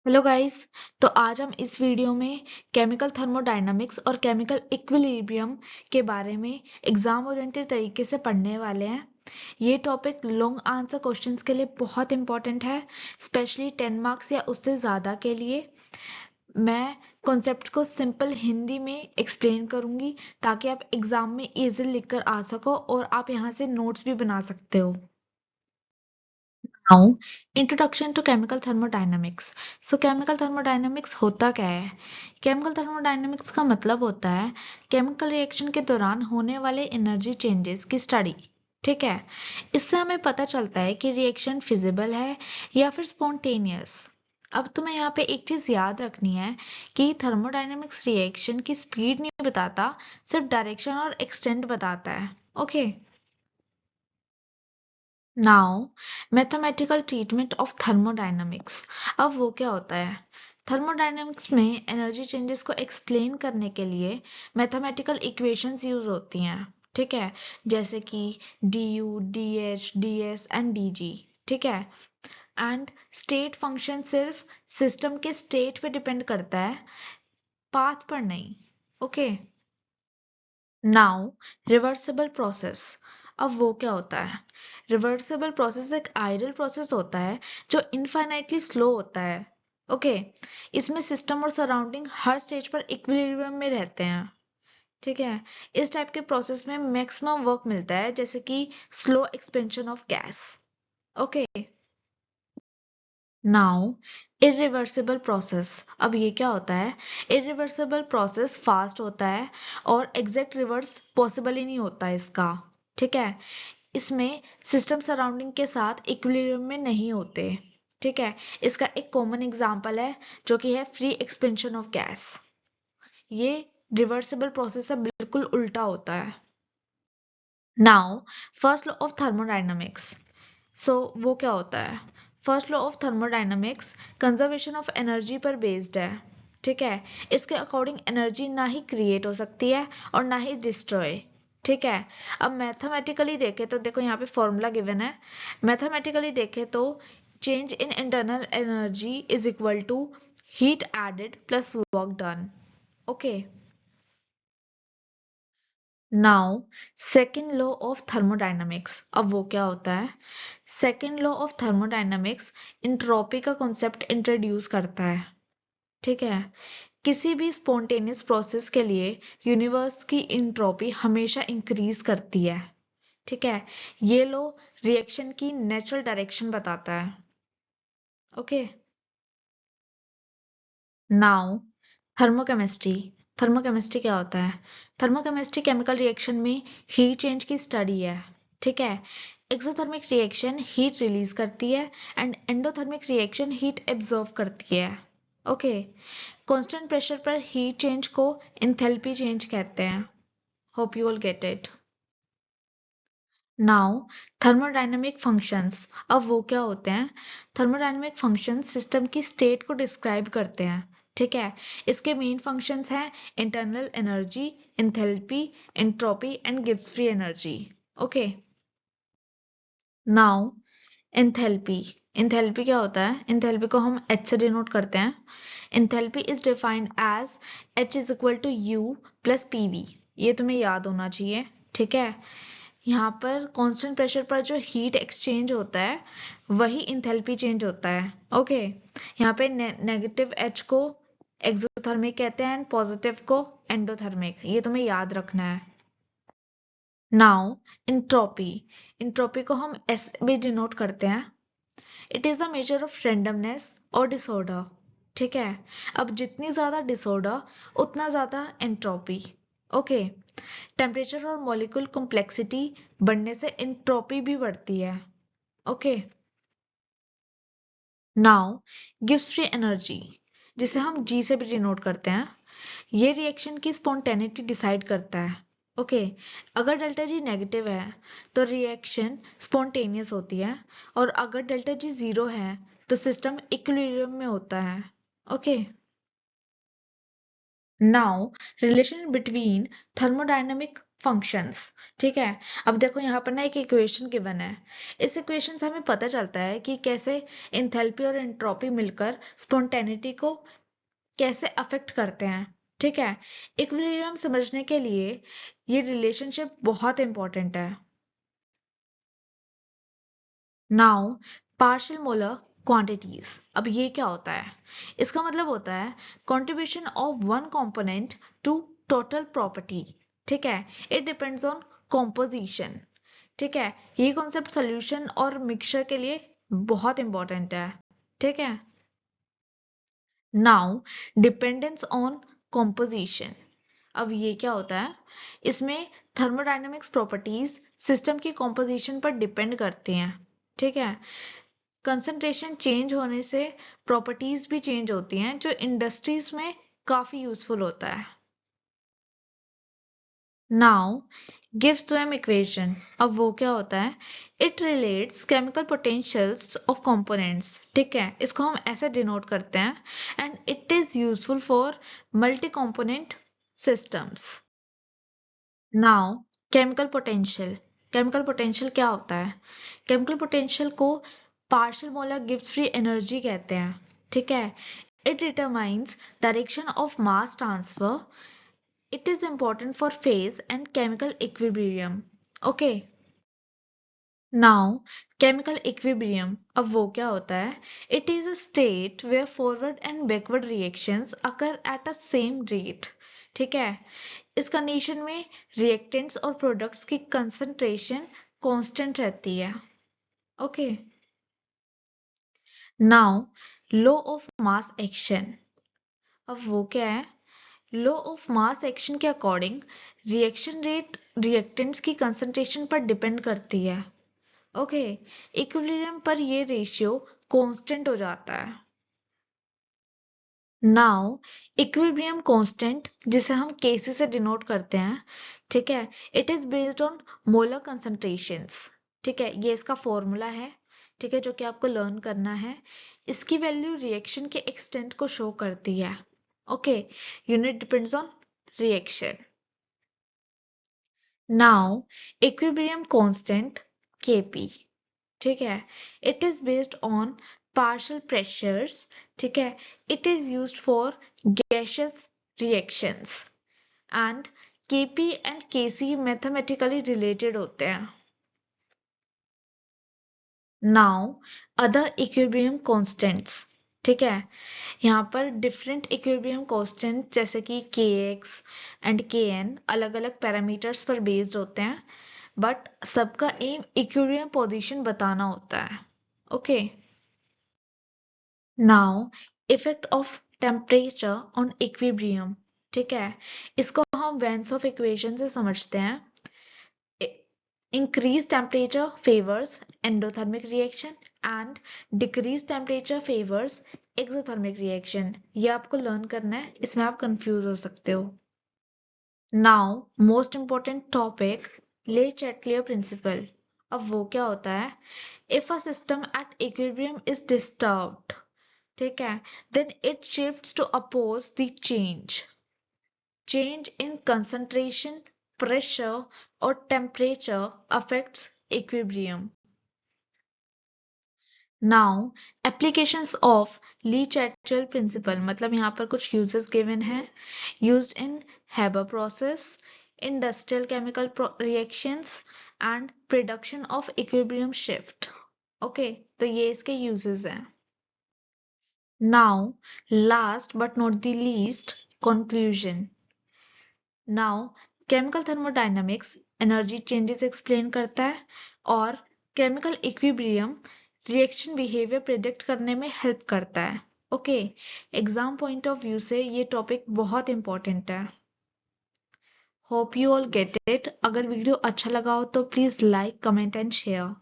Hello guys. तो आज हम इस वीडियो में केमिकल थर्मोडायनामिक्स और केमिकल इक्विलिब्रियम के बारे में एग्जाम ओरिएंटेड तरीके से पढ़ने वाले हैं। ये टॉपिक लॉन्ग आंसर क्वेश्चंस के लिए बहुत इंपॉर्टेंट है, स्पेशली 10 मार्क्स या उससे ज़्यादा के लिए। मैं कॉन्सेप्ट को सिंपल हिंदी में एक्सप्लेन करूंगी ताकि आप एग्जाम में इजीली लिख कर आ सको और आप यहाँ से नोट्स भी बना सकते हो। Now, introduction to chemical thermodynamics. So, chemical thermodynamics होता क्या है? Chemical thermodynamics का मतलब होता है केमिकल रिएक्शन के दौरान होने वाले एनर्जी चेंजेस की स्टडी। ठीक है, इससे हमें पता चलता है कि रिएक्शन फिजिबल है या फिर स्पॉन्टेनियस। अब तुम्हें यहाँ पे एक चीज याद रखनी है कि थर्मोडायनेमिक्स रिएक्शन की स्पीड नहीं बताता, सिर्फ डायरेक्शन और एक्सटेंट बताता है। Okay, now mathematical treatment of thermodynamics. अब वो क्या होता है? थर्मोडायनामिक्स में एनर्जी चेंजेस को एक्सप्लेन करने के लिए मैथमेटिकल इक्वेशंस यूज होती हैं। ठीक है, जैसे कि D you, D H, D S and D G. ठीक है, एंड स्टेट फंक्शन सिर्फ सिस्टम के स्टेट पे डिपेंड करता है, पाथ पर नहीं। Okay, now reversible process. अब वो क्या होता है? रिवर्सिबल प्रोसेस एक आइडियल प्रोसेस होता है जो इनफाइनाइटली स्लो होता है। ओके, इसमें सिस्टम और सराउंडिंग हर स्टेज पर इक्विलिब्रियम में रहते हैं। ठीक है, इस टाइप के प्रोसेस में मैक्सिमम वर्क मिलता है, जैसे कि slow expansion of gas. Okay, now irreversible process. अब ये क्या होता है? इरिवर्सिबल प्रोसेस फास्ट होता है और एग्जैक्ट रिवर्स पॉसिबल ही नहीं होता इसका। ठीक है, इसमें सिस्टम सराउंडिंग के साथ इक्विलिब्रियम में नहीं होते। ठीक है, इसका एक कॉमन एग्जांपल है जो कि है फ्री एक्सपेंशन ऑफ गैस। ये रिवर्सिबल प्रोसेस से बिल्कुल उल्टा होता है। Now first law of thermodynamics. So वो क्या होता है? First law of thermodynamics conservation of energy पर बेस्ड है। ठीक है, इसके अकॉर्डिंग एनर्जी ना ही क्रिएट हो सकती है और ना ही डिस्ट्रॉय। ठीक है, अब मैथमेटिकली देखें तो देखो यहाँ पे फॉर्मूला गिवन है। मैथमेटिकली देखें तो change in internal energy is equal to heat added plus work done. Okay, now second law of thermodynamics. अब वो क्या होता है? Second law of thermodynamics entropy का कॉन्सेप्ट इंट्रोड्यूस करता है। ठीक है, किसी भी स्पॉन्टेनियस प्रोसेस के लिए यूनिवर्स की इंट्रोपी हमेशा इंक्रीज करती है। ठीक है, ये लॉ रिएक्शन की नेचुरल डायरेक्शन बताता है। Okay, now thermochemistry. थर्मोकेमिस्ट्री क्या होता है? थर्मोकेमिस्ट्री केमिकल रिएक्शन में हीट चेंज की स्टडी है। ठीक है, एक्सोथर्मिक रिएक्शन हीट रिलीज करती है and endothermic reaction heat absorb करती है। ओके, कांस्टेंट प्रेशर पर हीट चेंज को एंथैल्पी चेंज कहते हैं। Hope you will get it. Now thermodynamic functions. अब वो क्या होते हैं? थर्मोडायनेमिक फंक्शंस सिस्टम की स्टेट को डिस्क्राइब करते हैं। ठीक है, इसके मेन फंक्शंस हैं internal energy, enthalpy, entropy and Gibbs free energy. Okay, now enthalpy. Enthalpy क्या होता है? एंथैल्पी को हम H से डिनोट करते हैं। Enthalpy is defined as H is equal to U plus PV। ये तुम्हें याद होना चाहिए। ठीक है, यहाँ पर कांस्टेंट प्रेशर पर जो हीट एक्सचेंज होता है वही इंथैल्पी चेंज होता है। ओके, यहाँ पे नेगेटिव एच को एक्सोथर्मिक कहते हैं एंड पॉजिटिव को एंडोथर्मिक। ये तुम्हें याद रखना है। Now entropy. इंट्रोपी को हम एस भी डिनोट करते हैं। It is a measure of randomness और डिसऑर्डर। ठीक है, अब जितनी ज्यादा डिसऑर्डर उतना ज्यादा एंट्रोपी। ओके, टेम्परेचर और मॉलिक्यूल कॉम्प्लेक्सिटी बढ़ने से एंट्रोपी भी बढ़ती है। Okay, now gives free energy, जिसे हम जी से भी डिनोट करते हैं। ये रिएक्शन की स्पॉन्टेनिटी डिसाइड करता है। ओके, अगर डेल्टा जी नेगेटिव है तो रिएक्शन स्पॉन्टेनियस होती है, और अगर डेल्टा जी जीरो है तो सिस्टम इक्विलिब्रियम में होता है। Okay, now relation between thermodynamic functions. ठीक है, अब देखो यहाँ पर ना एक इक्वेशन गिवन है। इस इक्वेशन से हमें पता चलता है कि कैसे एंथैल्पी और एंट्रोपी मिलकर स्पॉन्टेनिटी को कैसे अफेक्ट करते हैं। ठीक है, इक्विलिब्रियम समझने के लिए ये रिलेशनशिप बहुत इंपॉर्टेंट है। नाउ पार्शियल मोलर क्वांटिटीज, अब ये क्या होता है? इसका मतलब होता है contribution of one component to total property. ठीक है, इट डिपेंड्स ऑन कॉम्पोजिशन। ठीक है, ये कॉन्सेप्ट सोल्यूशन और मिक्सचर के लिए बहुत इंपॉर्टेंट है। ठीक है, नाउ डिपेंडेंस ऑन कॉम्पोजिशन, अब ये क्या होता है? इसमें थर्मोडायनेमिक्स प्रॉपर्टीज सिस्टम की कॉम्पोजिशन पर डिपेंड करती हैं। ठीक है, कंसंट्रेशन चेंज होने से प्रॉपर्टीज भी चेंज होती हैं, जो इंडस्ट्रीज में काफी यूजफुल होता है। नाउ गिव्स टू एम इक्वेशन, अब वो क्या होता है? It relates chemical potentials of components. ठीक है, इसको हम ऐसे डिनोट करते हैं, and it is useful for multi component systems. Now chemical potential, chemical potential क्या होता है? केमिकल पोटेंशियल को partial molar Gibbs free energy कहते हैं। ठीक है, it determines direction of mass transfer, it is important for phase and chemical equilibrium. Okay, now chemical equilibrium, अब वो क्या होता है? It is a state where forward and backward reactions occur at a same rate. ठीक है, इस condition में reactants और प्रोडक्ट्स की कंसंट्रेशन कांस्टेंट रहती है। Okay, now law of mass action, अब वो क्या है? लॉ ऑफ मास एक्शन के अकॉर्डिंग रिएक्शन रेट रिएक्टेंट्स की कंसंट्रेशन पर डिपेंड करती है। ओके, इक्विलिब्रियम पर ये रेशियो कांस्टेंट हो जाता है। नाउ इक्विलिब्रियम कांस्टेंट, जिसे हम Kc से डिनोट करते हैं, ठीक है, it is based on molar concentrations. ठीक है, ये इसका फॉर्मूला है। ठीक है, जो कि आपको लर्न करना है। इसकी वैल्यू रिएक्शन के एक्सटेंट को शो करती है। Okay, unit depends on reaction. Now equilibrium constant Kp, ठीक है, it is based on partial pressures. ठीक है, it is used for gaseous reactions and Kp and Kc mathematically related होते हैं। नाउ अदर इक्विलिब्रियम कांस्टेंट्स, ठीक है, यहाँ पर डिफरेंट इक्विलिब्रियम कांस्टेंट जैसे कि Kx एंड Kn अलग अलग पैरामीटर्स पर बेस्ड होते हैं, बट सबका एम इक्विलिब्रियम पोजीशन बताना होता है। Okay, now effect of temperature on equilibrium, ठीक है, इसको हम वेन्स ऑफ इक्वेशन से समझते हैं। Increase temperature favours endothermic reaction and decrease temperature favours exothermic reaction. ये आपको लर्न करना है, इसमें आप कंफ्यूज हो सकते हो। नाउ मोस्ट इंपॉर्टेंट टॉपिक, ले चैटलियर प्रिंसिपल, अब वो क्या होता है? If a system at equilibrium is disturbed, ठीक है, then it shifts to oppose the change in concentration, pressure or temperature affects equilibrium. Now applications of Le Chatterjee principle, मतलब यहाँ पर कुछ uses given है। used in Haber process, industrial chemical reactions and production of equilibrium shift। okay, तो ये इसके uses हैं। Now, last but not the least, conclusion. Now, chemical thermodynamics energy changes explain करता है, और chemical equilibrium reaction behavior predict करने में help करता है। Okay, exam point of view से ये टॉपिक बहुत इंपॉर्टेंट है। Hope you all get it. अगर वीडियो अच्छा लगा हो तो please like, comment and share.